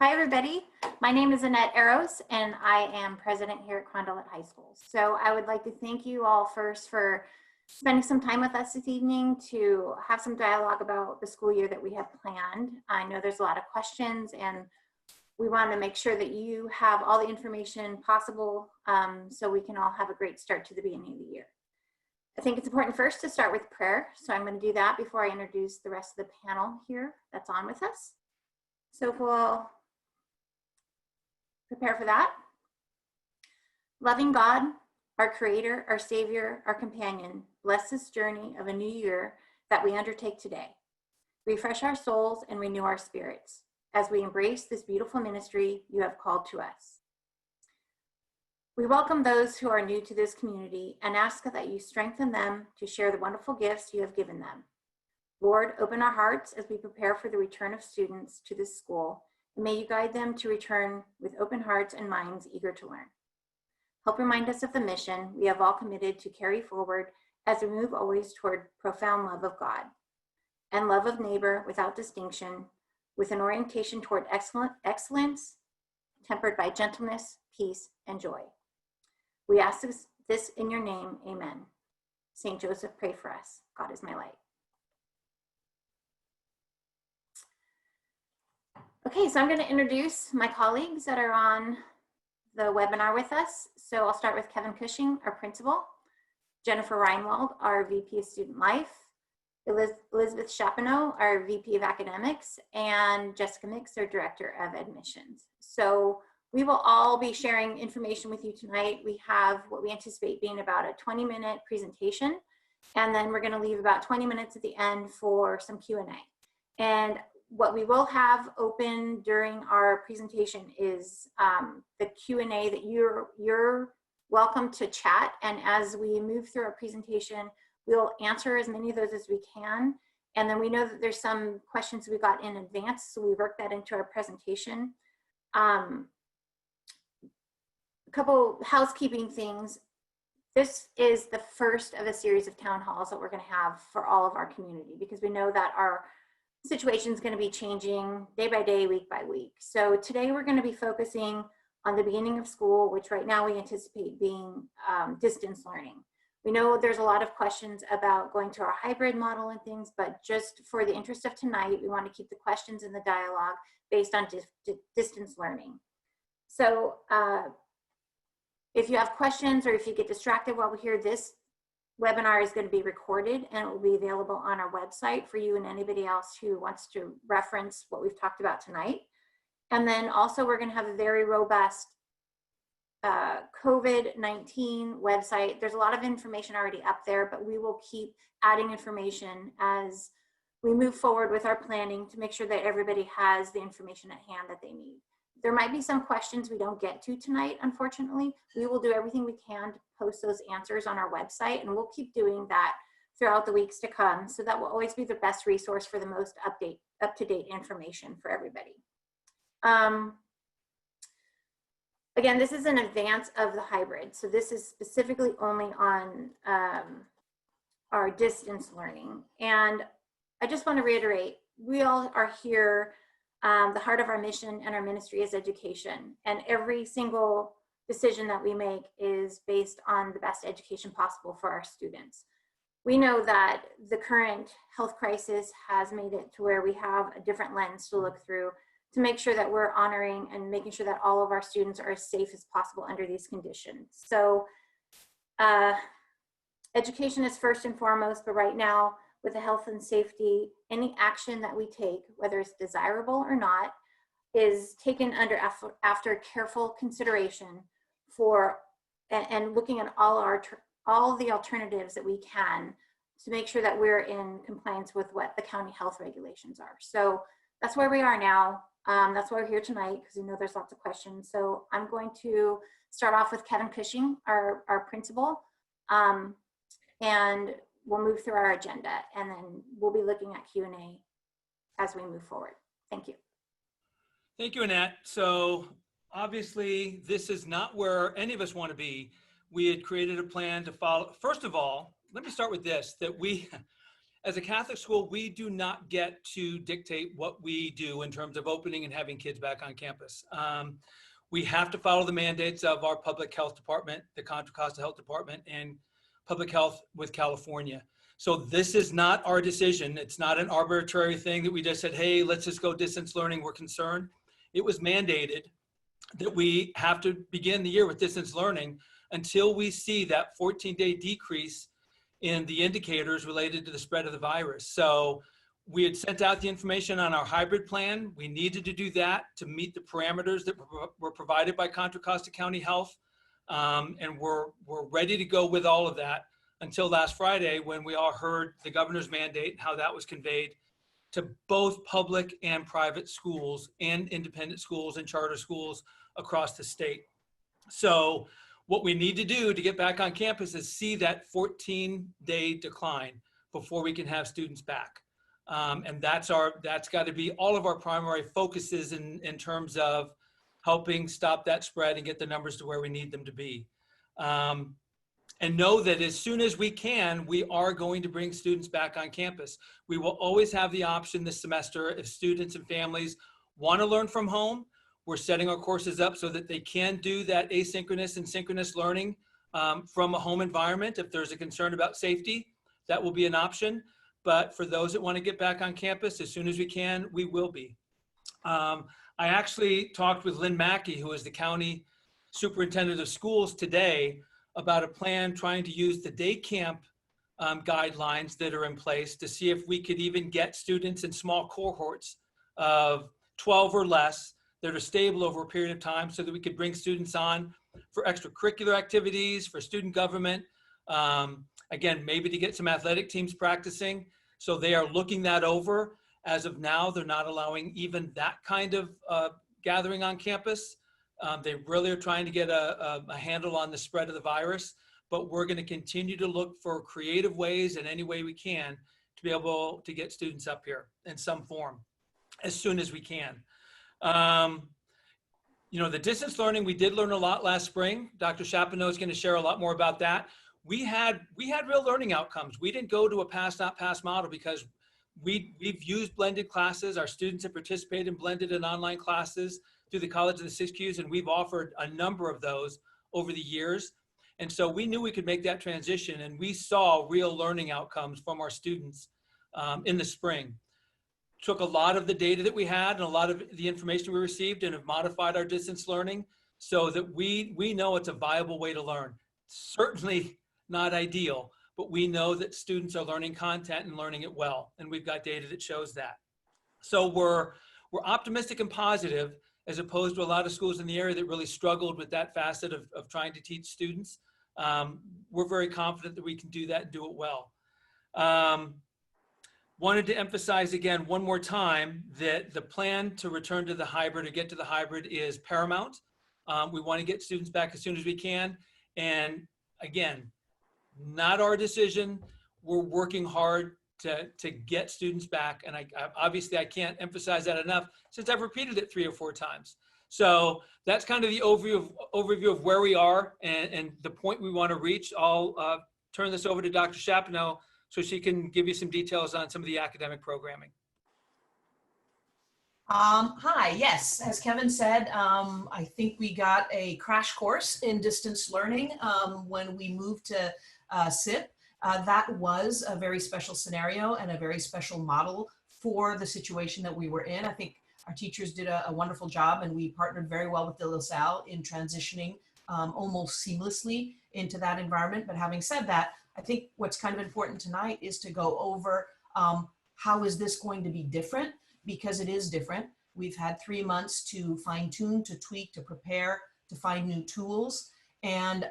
Hi, everybody. My name is Annette Arrows, and I am president here at Carondelet High School. So I would like to thank you all first for spending some time with us this evening to have some dialogue about the school year that we have planned. I know there's a lot of questions, and we want to make sure that you have all the information possible so we can all have a great start to the beginning of the year. I think it's important first to start with prayer. So I'm going to do that before I introduce the rest of the panel here that's on with us. So if we'll prepare for that. Loving God, our Creator, our Savior, our Companion, bless this journey of a new year that we undertake today. Refresh our souls and renew our spirits as we embrace this beautiful ministry you have called to us. We welcome those who are new to this community and ask that you strengthen them to share the wonderful gifts you have given them. Lord, open our hearts as we prepare for the return of students to this school. May you guide them to return with open hearts and minds eager to learn. Help remind us of the mission we have all committed to carry forward as we move always toward profound love of God and love of neighbor without distinction, with an orientation toward excellence, tempered by gentleness, peace, and joy. We ask this in your name, amen. Saint Joseph, pray for us. God is my light. Okay, so I'm going to introduce my colleagues that are on the webinar with us. So I'll start with Kevin Cushing, our principal, Jennifer Reinwald, our VP of Student Life, Elizabeth Chapineau, our VP of Academics, and Jessica Mix, our Director of Admissions. So we will all be sharing information with you tonight. We have what we anticipate being about a 20-minute presentation, and then we're going to leave about 20 minutes at the end for some Q&A. And what we will have open during our presentation is the Q&A that you're welcome to chat. And as we move through our presentation, we'll answer as many of those as we can. And then we know that there's some questions we got in advance, so we worked that into our presentation. A couple housekeeping things. This is the first of a series of town halls that we're going to have for all of our community, because we know that our situation is going to be changing day by day, week by week. So today we're going to be focusing on the beginning of school, which right now we anticipate being distance learning. We know there's a lot of questions about going to our hybrid model and things, but just for the interest of tonight, we want to keep the questions in the dialogue based on distance learning. So if you have questions or if you get distracted while we hear this, webinar is going to be recorded and it will be available on our website for you and anybody else who wants to reference what we've talked about tonight. And then also we're going to have a very robust COVID-19 website. There's a lot of information already up there, but we will keep adding information as we move forward with our planning to make sure that everybody has the information at hand that they need. There might be some questions we don't get to tonight, unfortunately. We will do everything we can to post those answers on our website, and we'll keep doing that throughout the weeks to come. So that will always be the best resource for the most up-to-date information for everybody. Again, this is in advance of the hybrid. So this is specifically only on our distance learning. And I just want to reiterate, we all are here. The heart of our mission and our ministry is education, and every single decision that we make is based on the best education possible for our students. We know that the current health crisis has made it to where we have a different lens to look through to make sure that we're honoring and making sure that all of our students are as safe as possible under these conditions. So education is first and foremost, but right now, with the health and safety, any action that we take, whether it's desirable or not, is taken after careful consideration for and looking at all the alternatives that we can to make sure that we're in compliance with what the county health regulations are. So that's where we are now. That's why we're here tonight, because we know there's lots of questions. So I'm going to start off with Kevin Cushing, our principal, and we'll move through our agenda, and then we'll be looking at Q&A as we move forward. Thank you. Thank you, Annette. So obviously, this is not where any of us want to be. We had created a plan to follow. First of all, let me start with this, that we, as a Catholic school, we do not get to dictate what we do in terms of opening and having kids back on campus. We have to follow the mandates of our public health department, the Contra Costa Health Department, and public health with California. So this is not our decision. It's not an arbitrary thing that we just said, hey, let's just go distance learning, we're concerned. It was mandated that we have to begin the year with distance learning until we see that 14-day decrease in the indicators related to the spread of the virus. So we had sent out the information on our hybrid plan. We needed to do that to meet the parameters that were provided by Contra Costa County Health. And we're ready to go with all of that until last Friday, when we all heard the governor's mandate and how that was conveyed to both public and private schools and independent schools and charter schools across the state. So what we need to do to get back on campus is see that 14-day decline before we can have students back. And that's got to be all of our primary focuses in terms of helping stop that spread and get the numbers to where we need them to be. And know that as soon as we can, we are going to bring students back on campus. We will always have the option this semester, if students and families want to learn from home, we're setting our courses up so that they can do that asynchronous and synchronous learning from a home environment. If there's a concern about safety, that will be an option. But for those that want to get back on campus, as soon as we can, we will be. I actually talked with Lynn Mackey, who is the county superintendent of schools today, about a plan trying to use the day camp guidelines that are in place to see if we could even get students in small cohorts of 12 or less that are stable over a period of time, so that we could bring students on for extracurricular activities, for student government, again, maybe to get some athletic teams practicing. So they are looking that over. As of now, they're not allowing even that kind of gathering on campus. They really are trying to get a handle on the spread of the virus, but we're going to continue to look for creative ways in any way we can to be able to get students up here in some form as soon as we can. You know, the distance learning, we did learn a lot last spring. Dr. Chapineau is going to share a lot more about that. We had real learning outcomes. We didn't go to a pass, not pass model because we've used blended classes. Our students have participated in blended and online classes through the College of the Six Qs, and we've offered a number of those over the years. And so we knew we could make that transition, and we saw real learning outcomes from our students in the spring. Took a lot of the data that we had and a lot of the information we received and have modified our distance learning so that we know it's a viable way to learn. Certainly not ideal, but we know that students are learning content and learning it well, and we've got data that shows that. So we're optimistic and positive, as opposed to a lot of schools in the area that really struggled with that facet of trying to teach students. We're very confident that we can do that and do it well. Wanted to emphasize again one more time that the plan to return to the hybrid or get to the hybrid is paramount. We want to get students back as soon as we can. And again, not our decision. We're working hard to get students back. And obviously I can't emphasize that enough since I've repeated it 3 or 4 times. So that's kind of the overview of where we are and the point we want to reach. I'll turn this over to Dr. Chapineau so she can give you some details on some of the academic programming. Hi, yes, as Kevin said, I think we got a crash course in distance learning when we moved to SIP. That was a very special scenario and a very special model for the situation that we were in. I think our teachers did a wonderful job, and we partnered very well with De La Salle in transitioning almost seamlessly into that environment. But having said that, I think what's kind of important tonight is to go over how is this going to be different, because it is different. We've had 3 months to fine tune, to tweak, to prepare, to find new tools. And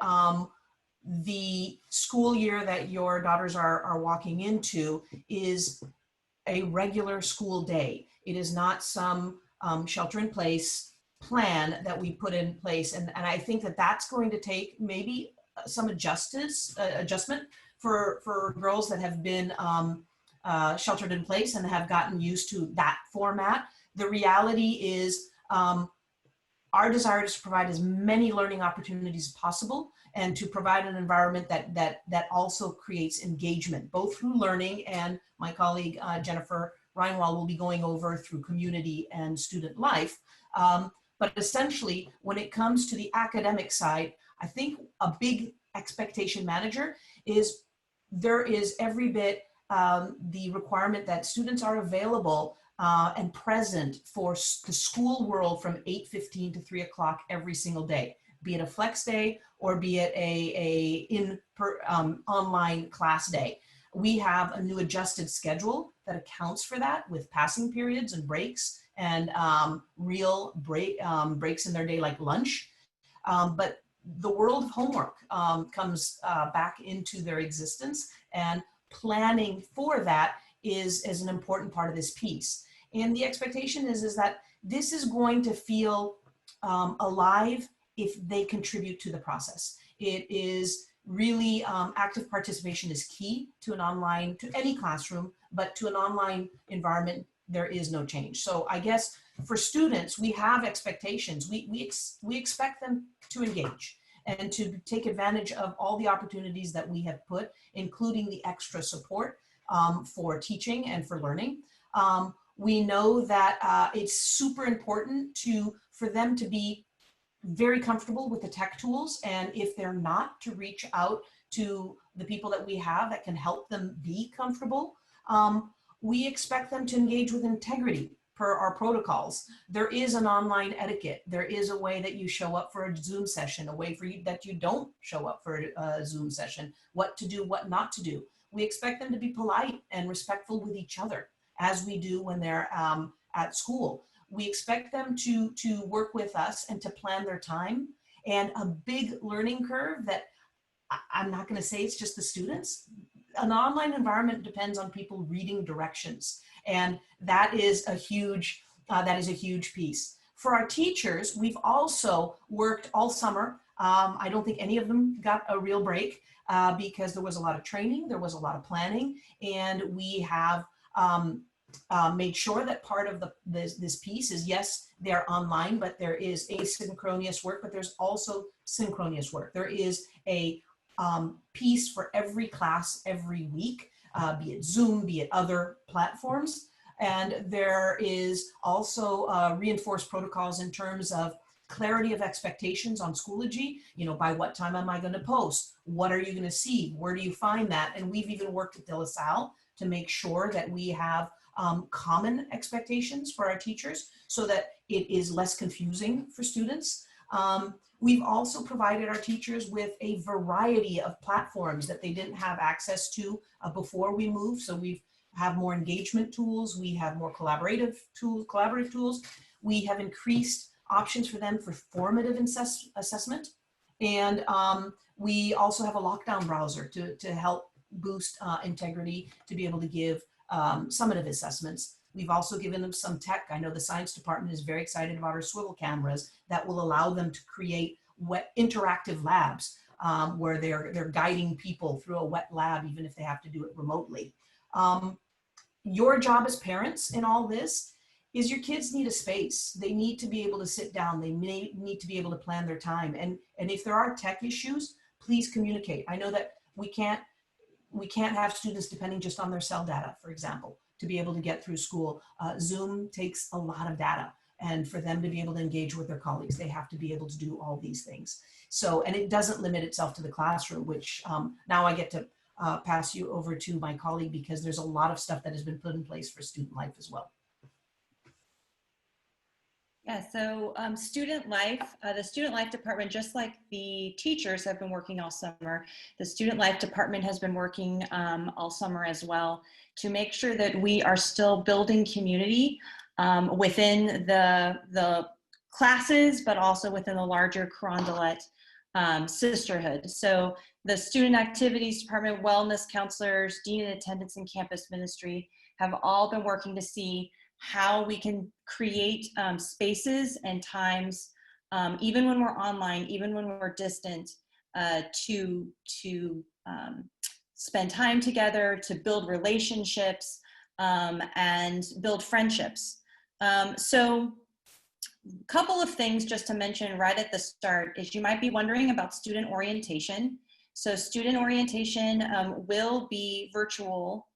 the school year that your daughters are walking into is a regular school day. It is not some shelter in place plan that we put in place. And I think that that's going to take maybe some adjustment for girls that have been sheltered in place and have gotten used to that format. The reality is Our desire is to provide as many learning opportunities as possible and to provide an environment that also creates engagement, both through learning, and my colleague Jennifer Reinwald will be going over through community and student life. But essentially, when it comes to the academic side, I think a big expectation manager is there is every bit the requirement that students are available and present for the school world from 8:15 to 3 o'clock every single day, be it a flex day or be it online class day. We have a new adjusted schedule that accounts for that with passing periods and breaks and real breaks in their day like lunch. But the world of homework comes back into their existence, and planning for that is an important part of this piece. And the expectation is that this is going to feel alive if they contribute to the process. It is really active participation is key to an online, to any classroom, but to an online environment, there is no change. So I guess for students, we have expectations. We expect them to engage and to take advantage of all the opportunities that we have put, including the extra support for teaching and for learning. We know that it's super important for them to be very comfortable with the tech tools, and if they're not, to reach out to the people that we have that can help them be comfortable. We expect them to engage with integrity per our protocols. There is an online etiquette. There is a way that you show up for a Zoom session, a way for you that you don't show up for a Zoom session, what to do, what not to do. We expect them to be polite and respectful with each other, as we do when they're at school. We expect them to work with us and to plan their time. And a big learning curve that I'm not going to say it's just the students. An online environment depends on people reading directions, and that is a huge piece. For our teachers, we've also worked all summer. I don't think any of them got a real break because there was a lot of training, there was a lot of planning, and we have made sure that part of this piece is, yes, they're online, but there is asynchronous work, but there's also synchronous work. There is a piece for every class every week, be it Zoom, be it other platforms. And there is also reinforced protocols in terms of clarity of expectations on Schoology. You know, by what time am I going to post? What are you going to see? Where do you find that? And we've even worked with De La Salle to make sure that we have common expectations for our teachers so that it is less confusing for students. We've also provided our teachers with a variety of platforms that they didn't have access to before we moved. So we have more engagement tools. We have more collaborative tools. We have increased options for them for formative assessment. And we also have a lockdown browser to help boost integrity, to be able to give summative assessments. We've also given them some tech. I know the science department is very excited about our swivel cameras that will allow them to create wet interactive labs where they're guiding people through a wet lab, even if they have to do it remotely. Your job as parents in all this is your kids need a space. They need to be able to sit down. They may need to be able to plan their time. And if there are tech issues, please communicate. I know that we can't have students depending just on their cell data, for example, to be able to get through school. Zoom takes a lot of data, and for them to be able to engage with their colleagues, they have to be able to do all these things. So, and it doesn't limit itself to the classroom, which now I get to pass you over to my colleague because there's a lot of stuff that has been put in place for student life as well. Yeah, so student life, the student life department, just like the teachers have been working all summer, the student life department has been working all summer as well to make sure that we are still building community within the classes, but also within the larger Carondelet sisterhood. So the student activities department, wellness counselors, dean and attendance and campus ministry have all been working to see how we can create spaces and times, even when we're online, even when we're distant, to spend time together, to build relationships, and build friendships. So couple of things just to mention right at the start is you might be wondering about student orientation. So student orientation will be virtual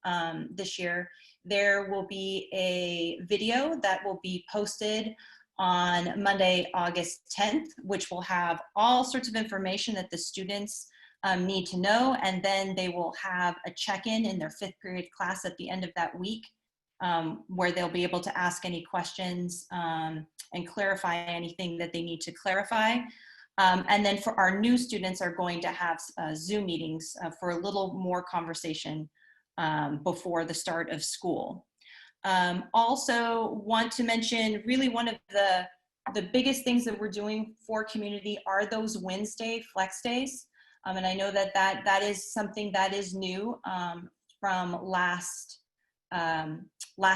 this year. There will be a video that will be posted on Monday, August 10th, which will have all sorts of information that the students need to know. And then they will have a check-in in their 5th period class at the end of that week, where they'll be able to ask any questions and clarify anything that they need to clarify. And then for our new students are going to have Zoom meetings for a little more conversation before the start of school. Also want to mention really one of the biggest things that we're doing for community are those Wednesday flex days. And I know that is something that is new from last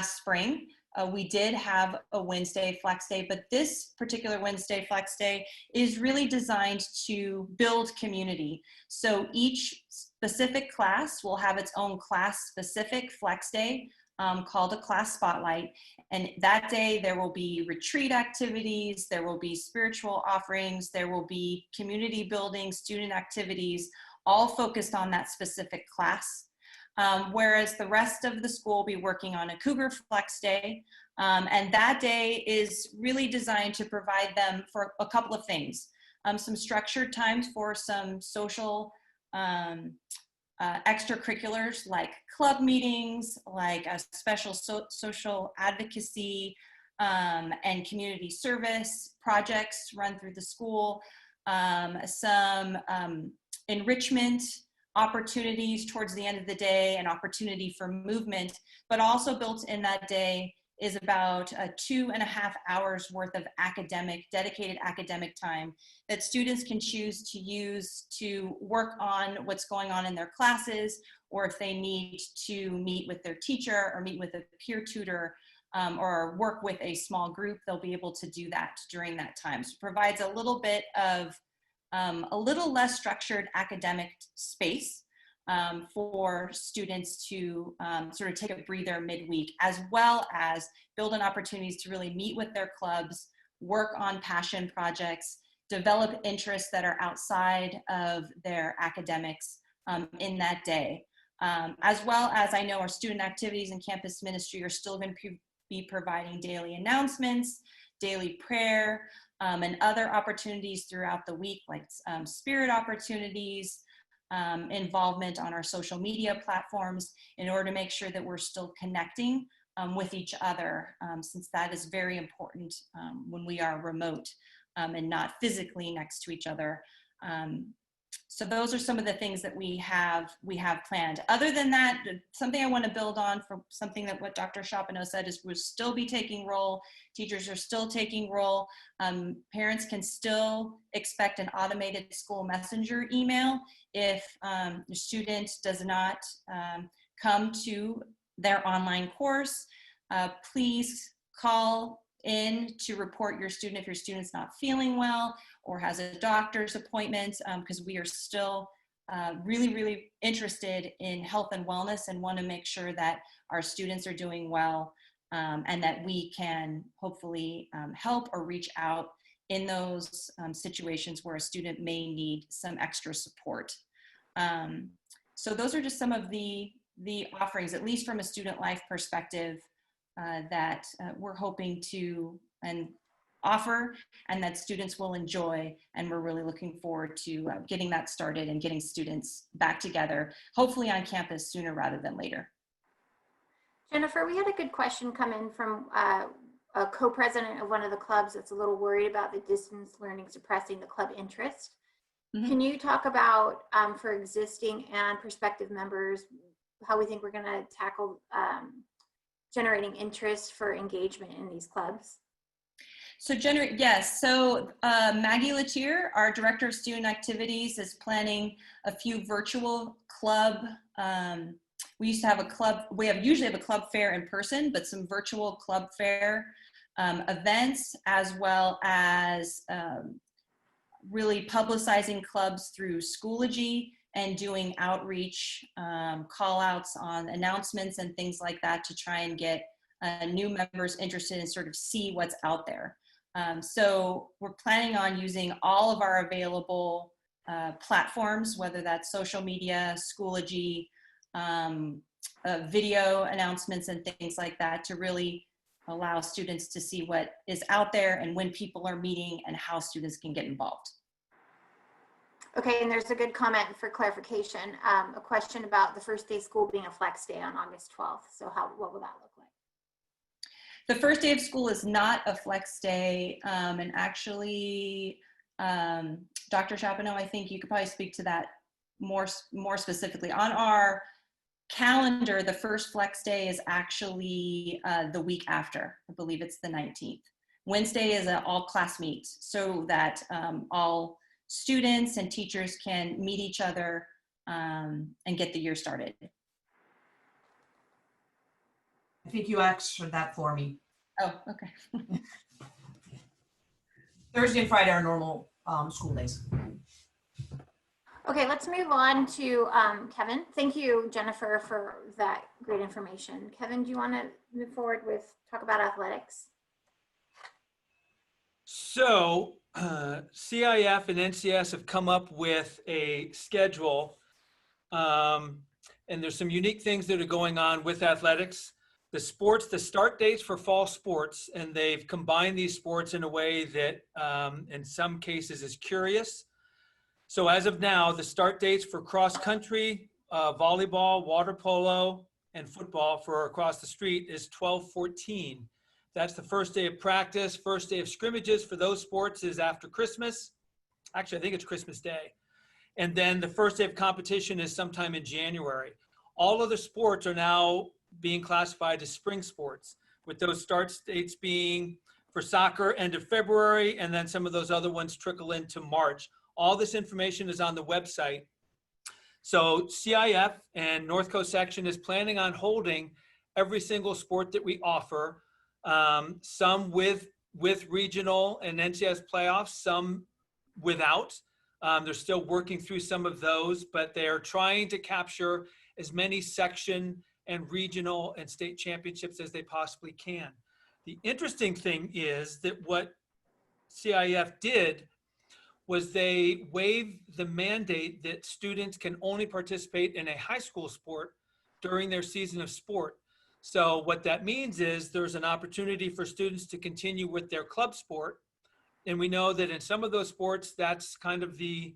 spring. We did have a Wednesday flex day, but this particular Wednesday flex day is really designed to build community. So each specific class will have its own class specific flex day called a class spotlight. And that day there will be retreat activities, there will be spiritual offerings, there will be community building, student activities, all focused on that specific class. Whereas the rest of the school will be working on a Cougar Flex Day. And that day is really designed to provide them for a couple of things. Some structured times for some social extracurriculars like club meetings, like a special social advocacy and community service projects run through the school, some enrichment opportunities towards the end of the day, an opportunity for movement, but also built in that day is about 2.5 hours worth of dedicated academic time that students can choose to use to work on what's going on in their classes, or if they need to meet with their teacher or meet with a peer tutor or work with a small group, they'll be able to do that during that time. So it provides a little bit of a little less structured academic space for students to sort of take a breather midweek, as well as build in opportunities to really meet with their clubs, work on passion projects, develop interests that are outside of their academics in that day. As well as I know our student activities and campus ministry are still going to be providing daily announcements, daily prayer, and other opportunities throughout the week, like spirit opportunities, involvement on our social media platforms, in order to make sure that we're still connecting with each other, since that is very important when we are remote and not physically next to each other. So those are some of the things that we have planned. Other than that, something I want to build on for something that what Dr. Chapino said is we'll still be taking roll. Teachers are still taking roll. Parents can still expect an automated school messenger email if the student does not come to their online course. Please call in to report your student if your student's not feeling well or has a doctor's appointment, because we are still really, really interested in health and wellness and want to make sure that our students are doing well and that we can hopefully help or reach out in those situations where a student may need some extra support. So those are just some of the offerings, at least from a student life perspective, that we're hoping to offer and that students will enjoy, and we're really looking forward to getting that started and getting students back together, hopefully on campus sooner rather than later. Jennifer, we had a good question come in from a co-president of one of the clubs that's a little worried about the distance learning suppressing the club interest. Mm-hmm. Can you talk about, for existing and prospective members, how we think we're going to tackle generating interest for engagement in these clubs? So yes, so Maggie Latier, our Director of Student Activities, is planning a few virtual club, we used to have a club, usually have a club fair in person, but some virtual club fair events, as well as really publicizing clubs through Schoology and doing outreach, call outs on announcements and things like that to try and get new members interested and sort of see what's out there. So we're planning on using all of our available platforms, whether that's social media, Schoology, video announcements and things like that, to really allow students to see what is out there and when people are meeting and how students can get involved. Okay, and there's a good comment for clarification. A question about the first day of school being a flex day on August 12th. So what will that look like? The first day of school is not a flex day. And actually, Dr. Chapino, I think you could probably speak to that more specifically. On our calendar, the first flex day is actually the week after. I believe it's the 19th. Wednesday is an all class meet so that all students and teachers can meet each other and get the year started. I think you answered that for me. Oh, okay. Thursday and Friday are normal school days. Okay, let's move on to Kevin. Thank you, Jennifer, for that great information. Kevin, do you want to move forward with talk about athletics? So CIF and NCS have come up with a schedule, and there's some unique things that are going on with athletics. The start dates for fall sports, and they've combined these sports in a way that in some cases is curious. So as of now, the start dates for cross country, volleyball, water polo, and football for across the street is 12/14. That's the first day of practice. First day of scrimmages for those sports is after Christmas. Actually, I think it's Christmas Day. And then the first day of competition is sometime in January. All other sports are now being classified as spring sports, with those start dates being for soccer end of February, and then some of those other ones trickle into March. All this information is on the website. So CIF and North Coast Section is planning on holding every single sport that we offer, some with regional and NCS playoffs, some without. They're still working through some of those, but they are trying to capture as many section and regional and state championships as they possibly can. The interesting thing is that what CIF did was they waived the mandate that students can only participate in a high school sport during their season of sport. So what that means is there's an opportunity for students to continue with their club sport. And we know that in some of those sports, that's kind of the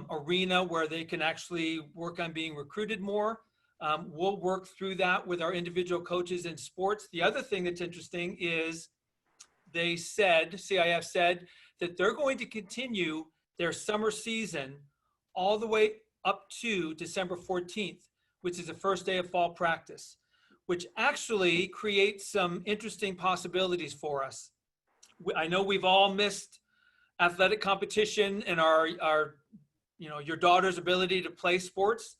arena where they can actually work on being recruited more. We'll work through that with our individual coaches in sports. The other thing that's interesting is CIF said that they're going to continue their summer season all the way up to December 14th, which is the first day of fall practice, which actually creates some interesting possibilities for us. I know we've all missed athletic competition and your daughter's ability to play sports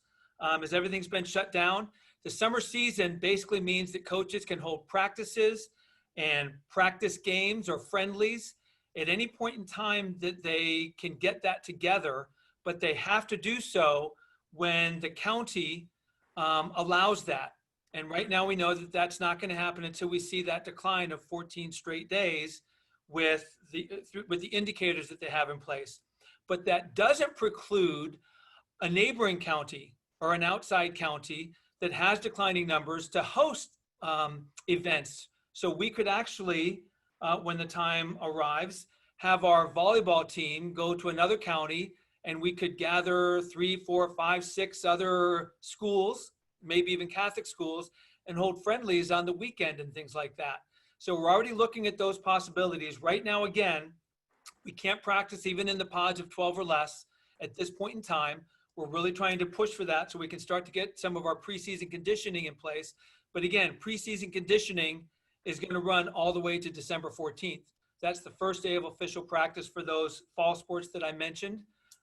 as everything's been shut down. The summer season basically means that coaches can hold practices and practice games or friendlies at any point in time that they can get that together, but they have to do so when the county allows that. And right now we know that that's not going to happen until we see that decline of 14 straight days with the indicators that they have in place. But that doesn't preclude a neighboring county or an outside county that has declining numbers to host events. So we could actually, when the time arrives, have our volleyball team go to another county, and we could gather 3, 4, 5, 6 other schools, maybe even Catholic schools, and hold friendlies on the weekend and things like that. So we're already looking at those possibilities. Right now, again, we can't practice even in the pods of 12 or less at this point in time. We're really trying to push for that so we can start to get some of our preseason conditioning in place. But again, preseason conditioning is going to run all the way to December 14th. That's the first day of official practice for those fall sports that I mentioned.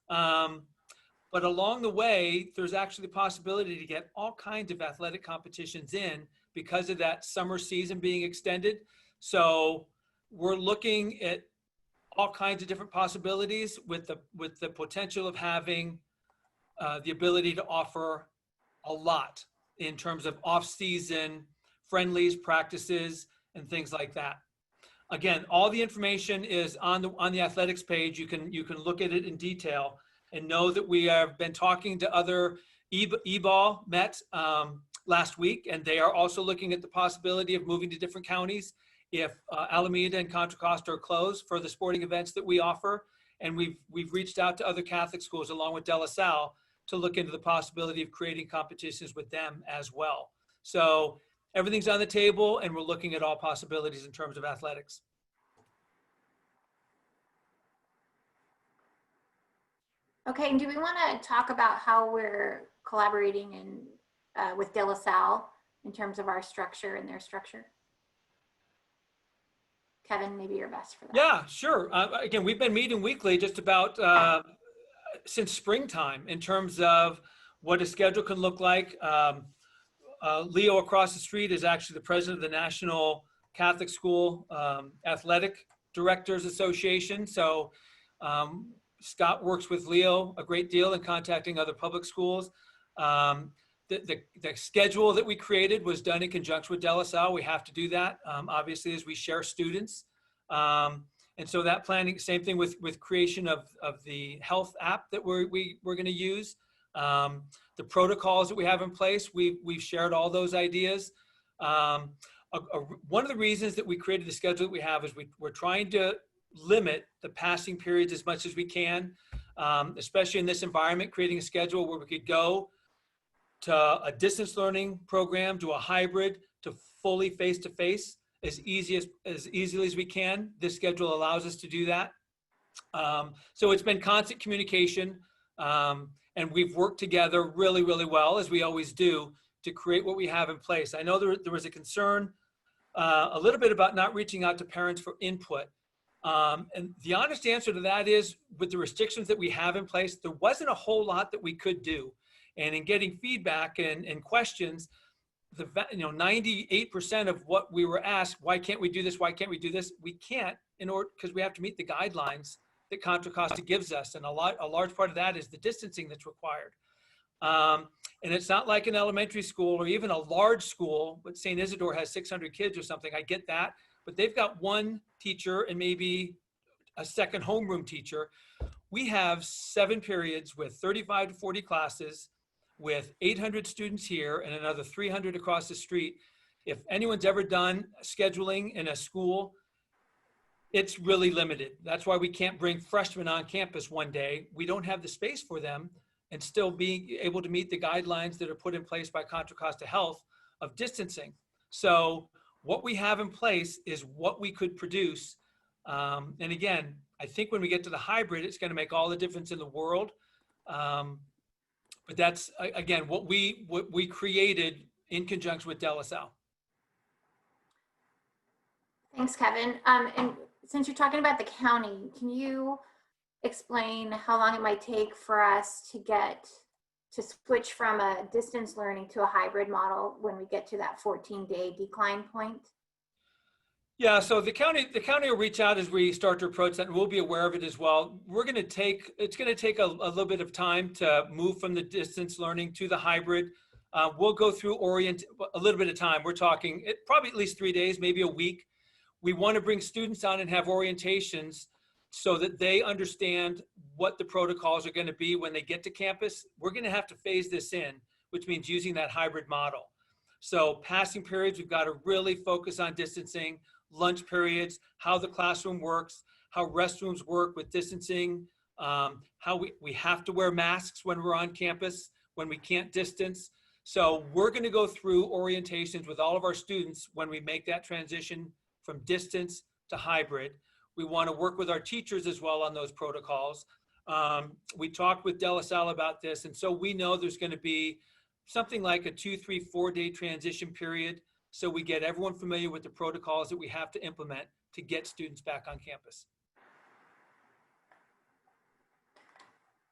But along the way, there's actually the possibility to get all kinds of athletic competitions in because of that summer season being extended. So we're looking at all kinds of different possibilities with the potential of having the ability to offer a lot in terms of off-season friendlies, practices, and things like that. Again, all the information is on the athletics page. You can look at it in detail and know that we have been talking to other E-ball met last week, and they are also looking at the possibility of moving to different counties if Alameda and Contra Costa are closed for the sporting events that we offer. And we've reached out to other Catholic schools along with De La Salle to look into the possibility of creating competitions with them as well. So everything's on the table, and we're looking at all possibilities in terms of athletics. Okay, and do we want to talk about how we're collaborating with De La Salle in terms of our structure and their structure? Kevin, maybe you're best for that. Yeah, sure. Again, we've been meeting weekly just about since springtime in terms of what a schedule can look like. Leo across the street is actually the president of the National Catholic School Athletic Directors Association. So Scott works with Leo a great deal in contacting other public schools. The schedule that we created was done in conjunction with De La Salle. We have to do that, obviously, as we share students. And so that planning, same thing with creation of the health app that we're going to use. The protocols that we have in place, we've shared all those ideas. One of the reasons that we created the schedule that we have is we're trying to limit the passing periods as much as we can, especially in this environment, creating a schedule where we could go to a distance learning program, to a hybrid, to fully face-to-face as easily as we can. This schedule allows us to do that. So it's been constant communication, and we've worked together really, really well, as we always do, to create what we have in place. I know there was a concern a little bit about not reaching out to parents for input. And the honest answer to that is, with the restrictions that we have in place, there wasn't a whole lot that we could do. And in getting feedback and questions, 98% of what we were asked, why can't we do this? Why can't we do this? We can't, in order, because we have to meet the guidelines that Contra Costa gives us. And a large part of that is the distancing that's required. And it's not like an elementary school or even a large school, but St. Isidore has 600 kids or something. I get that, but they've got one teacher and maybe a second homeroom teacher. We have 7 periods with 35 to 40 classes with 800 students here and another 300 across the street. If anyone's ever done scheduling in a school, it's really limited. That's why we can't bring freshmen on campus one day. We don't have the space for them, and still being able to meet the guidelines that are put in place by Contra Costa Health of distancing. So what we have in place is what we could produce. And again, I think when we get to the hybrid, it's gonna make all the difference in the world. But that's, again, what we created in conjunction with De La Salle. Thanks, Kevin. And since you're talking about the county, can you explain how long it might take for us to switch from a distance learning to a hybrid model when we get to that 14-day decline point? Yeah, so the county will reach out as we start to approach that, and we'll be aware of it as well. It's going to take a little bit of time to move from the distance learning to the hybrid. We'll go through a little bit of time. We're talking probably at least 3 days, maybe a week. We want to bring students on and have orientations so that they understand what the protocols are going to be when they get to campus. We're going to have to phase this in, which means using that hybrid model. So passing periods, we've got to really focus on distancing. Lunch periods, how the classroom works, how restrooms work with distancing, how we have to wear masks when we're on campus, when we can't distance. So we're going to go through orientations with all of our students when we make that transition from distance to hybrid. We want to work with our teachers as well on those protocols. We talked with De La Salle about this, and so we know there's going to be something like a 2, 3, 4 day transition period. So we get everyone familiar with the protocols that we have to implement to get students back on campus.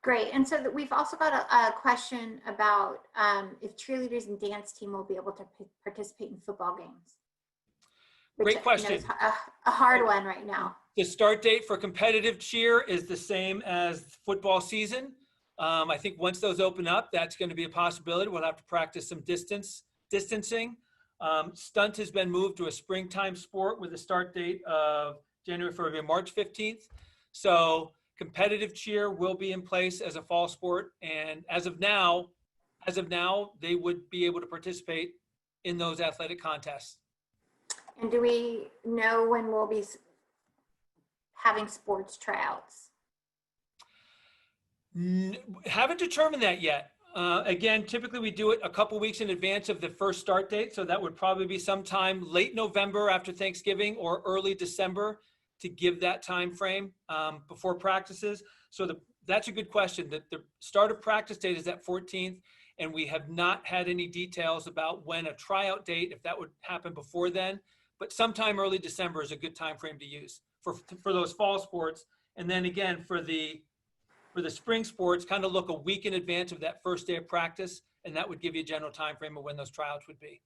Great. And so we've also got a question about if cheerleaders and dance team will be able to participate in football games. Great question. Is a hard one right now. The start date for competitive cheer is the same as football season. I think once those open up, that's going to be a possibility. We'll have to practice some distancing. Stunt has been moved to a springtime sport with a start date of January, February, March 15th. So competitive cheer will be in place as a fall sport. And as of now, they would be able to participate in those athletic contests. And do we know when we'll be having sports tryouts? Haven't determined that yet. Again, typically we do it a couple weeks in advance of the first start date. So that would probably be sometime late November after Thanksgiving or early December to give that time frame before practices. So that's a good question. The start of practice date is that 14th, and we have not had any details about when a tryout date, if that would happen before then, but sometime early December is a good time frame to use for those fall sports. And then again, for the spring sports, kind of look a week in advance of that first day of practice, and that would give you a general time frame of when those tryouts would be.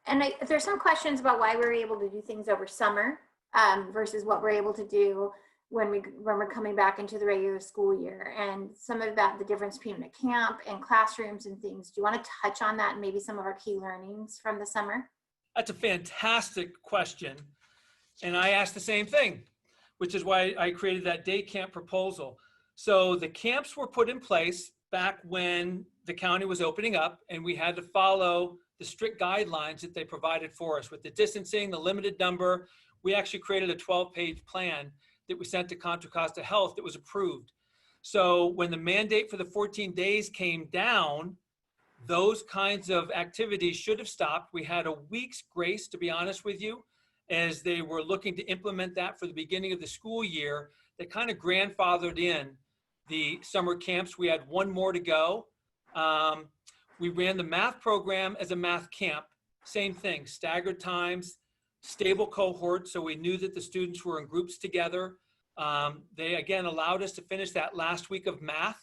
And there's some questions about why we're able to do things over summer versus what we're able to do when we're coming back into the regular school year, and some of that, the difference between a camp and classrooms and things. Do you want to touch on that and maybe some of our key learnings from the summer? That's a fantastic question. And I asked the same thing, which is why I created that day camp proposal. So the camps were put in place back when the county was opening up, and we had to follow the strict guidelines that they provided for us with the distancing, the limited number. We actually created a 12-page plan that we sent to Contra Costa Health that was approved. So when the mandate for the 14 days came down, those kinds of activities should have stopped. We had a week's grace, to be honest with you, as they were looking to implement that for the beginning of the school year. They kind of grandfathered in the summer camps. We had one more to go. We ran the math program as a math camp. Same thing, staggered times, stable cohort, so we knew that the students were in groups together. They, again, allowed us to finish that last week of math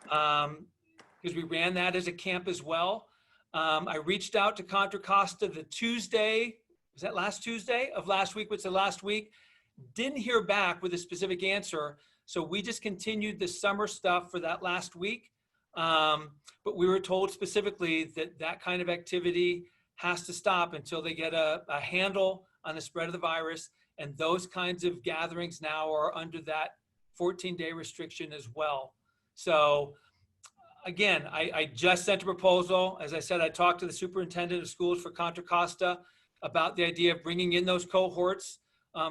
because we ran that as a camp as well. I reached out to Contra Costa the Tuesday, was that last Tuesday of last week, which the last week? Didn't hear back with a specific answer, so we just continued the summer stuff for that last week. But we were told specifically that that kind of activity has to stop until they get a handle on the spread of the virus. And those kinds of gatherings now are under that 14-day restriction as well. So again, I just sent a proposal. As I said, I talked to the superintendent of schools for Contra Costa about the idea of bringing in those cohorts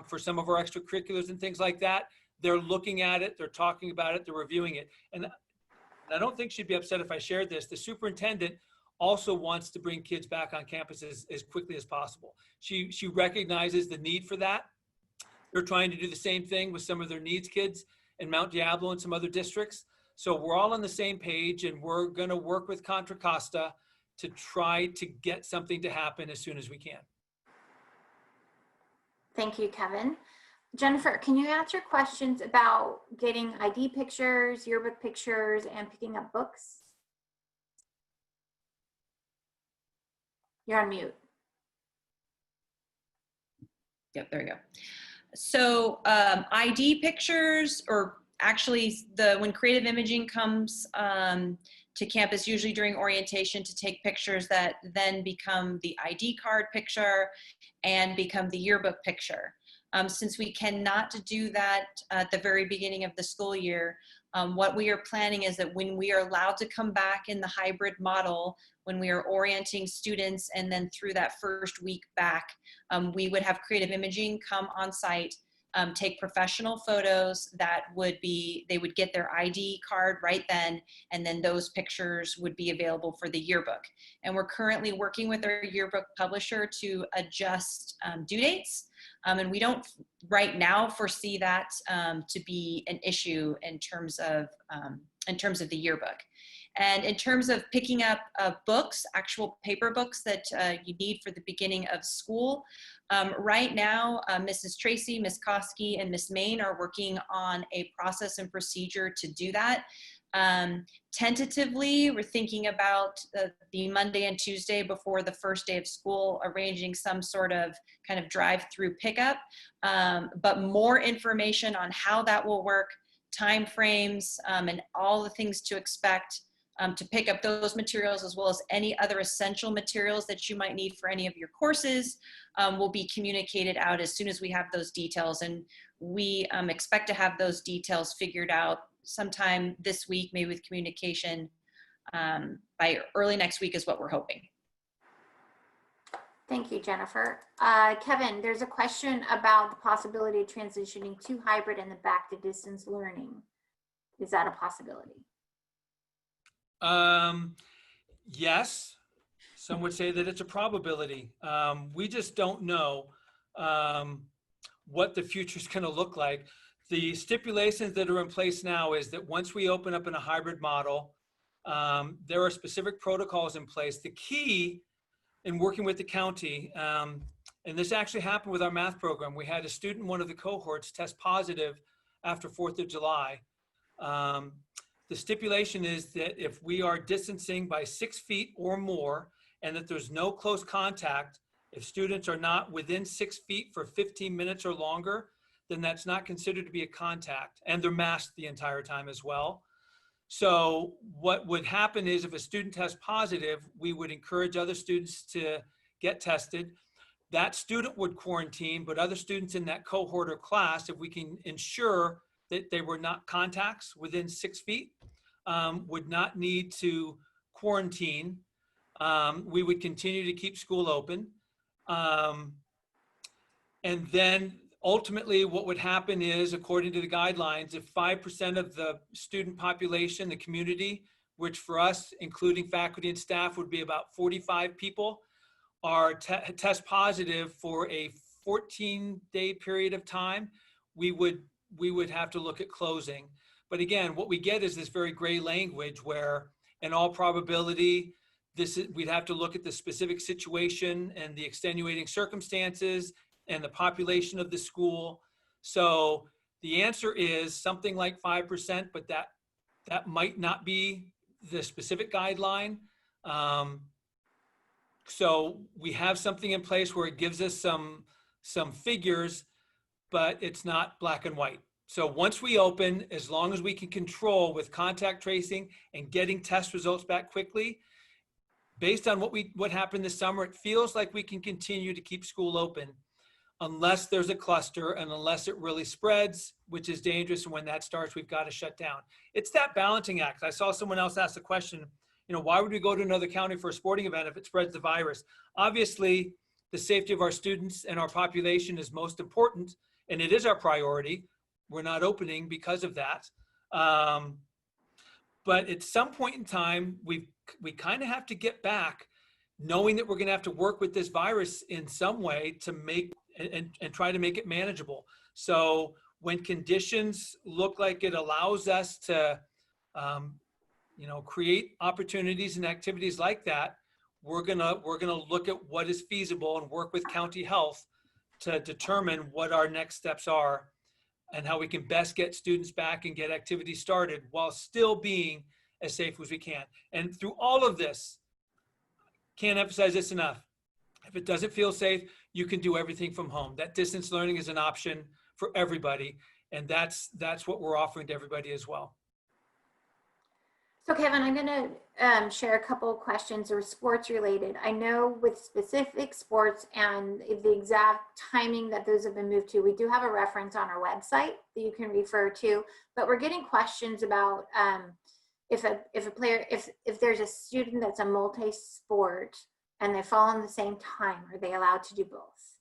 for some of our extracurriculars and things like that. They're looking at it, they're talking about it, they're reviewing it. And I don't think she'd be upset if I shared this. The superintendent also wants to bring kids back on campus as quickly as possible. She recognizes the need for that. They're trying to do the same thing with some of their needs kids in Mount Diablo and some other districts. So we're all on the same page, and we're going to work with Contra Costa to try to get something to happen as soon as we can. Thank you, Kevin. Jennifer, can you answer questions about getting ID pictures, yearbook pictures, and picking up books? You're on mute. Yep, there you go. So ID pictures, or actually when creative imaging comes to campus, usually during orientation, to take pictures that then become the ID card picture and become the yearbook picture. Since we cannot do that at the very beginning of the school year, what we are planning is that when we are allowed to come back in the hybrid model, when we are orienting students and then through that first week back, we would have creative imaging come on site, take professional photos that they would get their ID card right then, and then those pictures would be available for the yearbook. And we're currently working with our yearbook publisher to adjust due dates. And we don't right now foresee that to be an issue in terms of the yearbook. And in terms of picking up books, actual paper books that you need for the beginning of school, right now, Mrs. Tracy, Ms. Koski, and Ms. Main are working on a process and procedure to do that. Tentatively, we're thinking about the Monday and Tuesday before the first day of school, arranging some sort of kind of drive-through pickup, but more information on how that will work, timeframes, and all the things to expect to pick up those materials, as well as any other essential materials that you might need for any of your courses, will be communicated out as soon as we have those details. And we expect to have those details figured out sometime this week, maybe with communication by early next week is what we're hoping. Thank you, Jennifer. Kevin, there's a question about the possibility of transitioning to hybrid and then back to distance learning. Is that a possibility? Yes, some would say that it's a probability. We just don't know what the future is going to look like. The stipulations that are in place now is that once we open up in a hybrid model, there are specific protocols in place. The key in working with the county, and this actually happened with our math program, we had a student in one of the cohorts test positive after 4th of July. The stipulation is that if we are distancing by 6 feet or more and that there's no close contact, if students are not within 6 feet for 15 minutes or longer, then that's not considered to be a contact, and they're masked the entire time as well. So what would happen is if a student tests positive, we would encourage other students to get tested. That student would quarantine, but other students in that cohort or class, if we can ensure that they were not contacts within 6 feet, would not need to quarantine. We would continue to keep school open. And then ultimately what would happen is, according to the guidelines, if 5% of the student population, the community, which for us, including faculty and staff, would be about 45 people, are test positive for a 14-day period of time, we would have to look at closing. But again, what we get is this very gray language where, in all probability, we'd have to look at the specific situation and the extenuating circumstances and the population of the school. So the answer is something like 5%, but that might not be the specific guideline. So we have something in place where it gives us some figures, but it's not black and white. So once we open, as long as we can control with contact tracing and getting test results back quickly, based on what happened this summer, it feels like we can continue to keep school open unless there's a cluster and unless it really spreads, which is dangerous. And when that starts, we've got to shut down. It's that balancing act. I saw someone else ask the question, why would we go to another county for a sporting event if it spreads the virus? Obviously, the safety of our students and our population is most important, and it is our priority. We're not opening because of that. But at some point in time, we kind of have to get back knowing that we're going to have to work with this virus in some way to make and try to make it manageable. So when conditions look like it allows us to create opportunities and activities like that, we're gonna look at what is feasible and work with county health to determine what our next steps are and how we can best get students back and get activities started while still being as safe as we can. And through all of this, can't emphasize this enough. If it doesn't feel safe, you can do everything from home. That distance learning is an option for everybody. And that's what we're offering to everybody as well. So Kevin, I'm going to share a couple of questions that are sports related. I know with specific sports and the exact timing that those have been moved to, we do have a reference on our website that you can refer to, but we're getting questions about if there's a student that's a multi-sport and they fall on the same time, are they allowed to do both?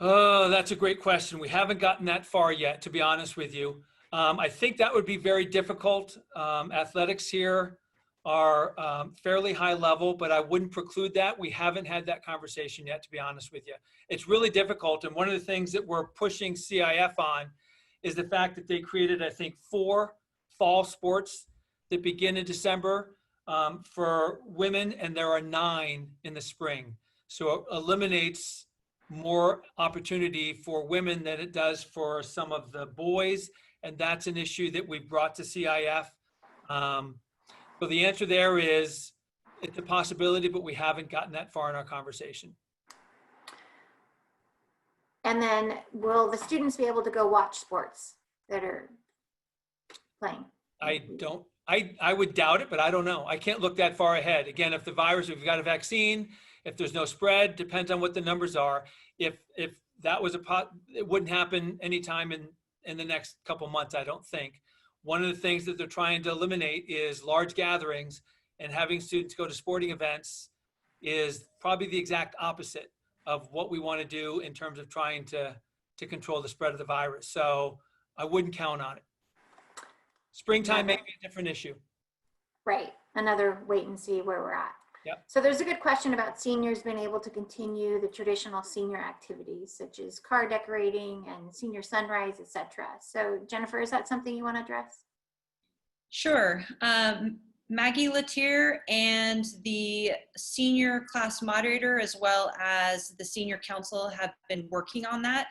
Oh, that's a great question. We haven't gotten that far yet, to be honest with you. I think that would be very difficult. Athletics here are fairly high level, but I wouldn't preclude that. We haven't had that conversation yet, to be honest with you. It's really difficult. And one of the things that we're pushing CIF on is the fact that they created, I think, 4 fall sports that begin in December for women, and there are 9 in the spring. So it eliminates more opportunity for women than it does for some of the boys. And that's an issue that we've brought to CIF. So the answer there is it's a possibility, but we haven't gotten that far in our conversation. And then will the students be able to go watch sports that are playing? I don't I would doubt it, but I don't know. I can't look that far ahead. Again, if the virus, if we've got a vaccine, if there's no spread, depends on what the numbers are. If that was it wouldn't happen anytime in the next couple months, I don't think. One of the things that they're trying to eliminate is large gatherings, and having students go to sporting events is probably the exact opposite of what we want to do in terms of trying to control the spread of the virus. So I wouldn't count on it. Springtime may be a different issue. Right. Another wait and see where we're at. Yep. So there's a good question about seniors being able to continue the traditional senior activities such as car decorating and senior sunrise, etc. So Jennifer, is that something you want to address? Sure. Maggie Latier and the senior class moderator, as well as the senior council, have been working on that.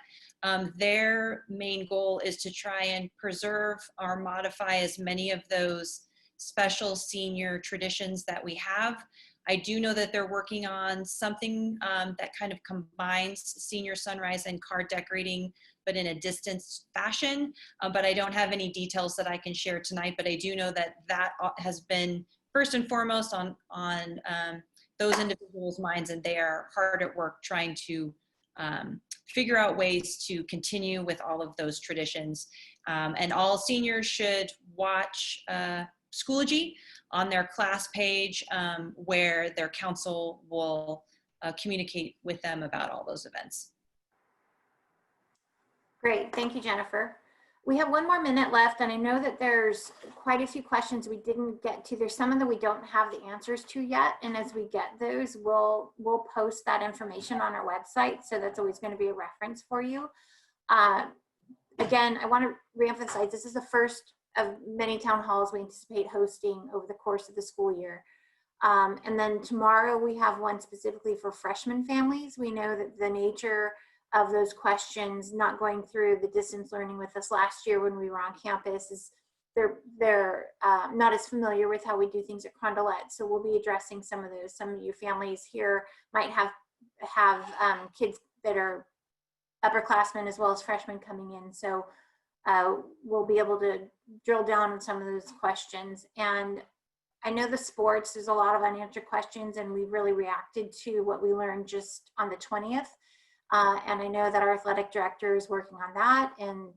Their main goal is to try and preserve or modify as many of those special senior traditions that we have. I do know that they're working on something that kind of combines senior sunrise and car decorating, but in a distance fashion. But I don't have any details that I can share tonight, but I do know that that has been first and foremost on those individuals' minds, and they are hard at work trying to figure out ways to continue with all of those traditions. And all seniors should watch Schoology on their class page, where their council will communicate with them about all those events. Great, thank you, Jennifer. We have 1 more minute left, and I know that there's quite a few questions we didn't get to. There's some that we don't have the answers to yet, and as we get those, we'll post that information on our website, so that's always going to be a reference for you. Again, I want to reemphasize, this is the first of many town halls we anticipate hosting over the course of the school year. And then tomorrow we have one specifically for freshman families. We know that the nature of those questions, not going through the distance learning with us last year when we were on campus, is they're not as familiar with how we do things at Carondelet. So we'll be addressing some of those. Some of your families here might have kids that are upperclassmen as well as freshmen coming in. So we'll be able to drill down on some of those questions. And I know the sports, there's a lot of unanswered questions, and we really reacted to what we learned just on the 20th. And I know that our athletic director is working on that and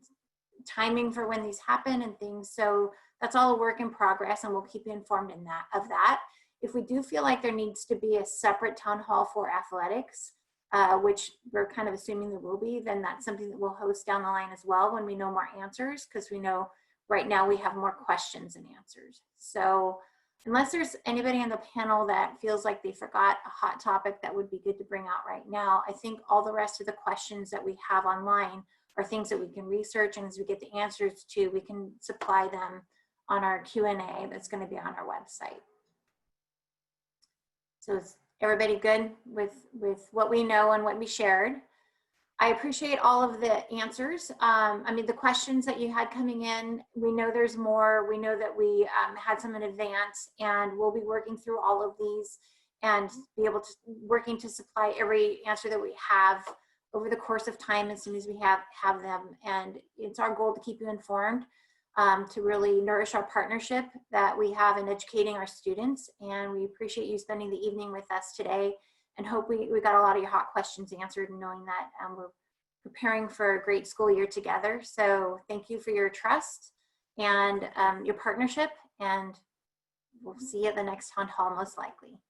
timing for when these happen and things. So that's all a work in progress, and we'll keep you informed of that. If we do feel like there needs to be a separate town hall for athletics, which we're kind of assuming there will be, then that's something that we'll host down the line as well when we know more answers, because we know right now we have more questions than answers. So unless there's anybody on the panel that feels like they forgot a hot topic that would be good to bring out right now, I think all the rest of the questions that we have online are things that we can research, and as we get the answers to, we can supply them on our Q&A that's going to be on our website. So is everybody good with what we know and what we shared? I appreciate all of the answers. I mean, the questions that you had coming in, we know there's more. We know that we had some in advance, and we'll be working through all of these and be able to working to supply every answer that we have over the course of time as soon as we have them. And it's our goal to keep you informed, to really nourish our partnership that we have in educating our students. And we appreciate you spending the evening with us today, and hope we got a lot of your hot questions answered, and knowing that we're preparing for a great school year together. So thank you for your trust and your partnership, and we'll see you at the next town hall most likely.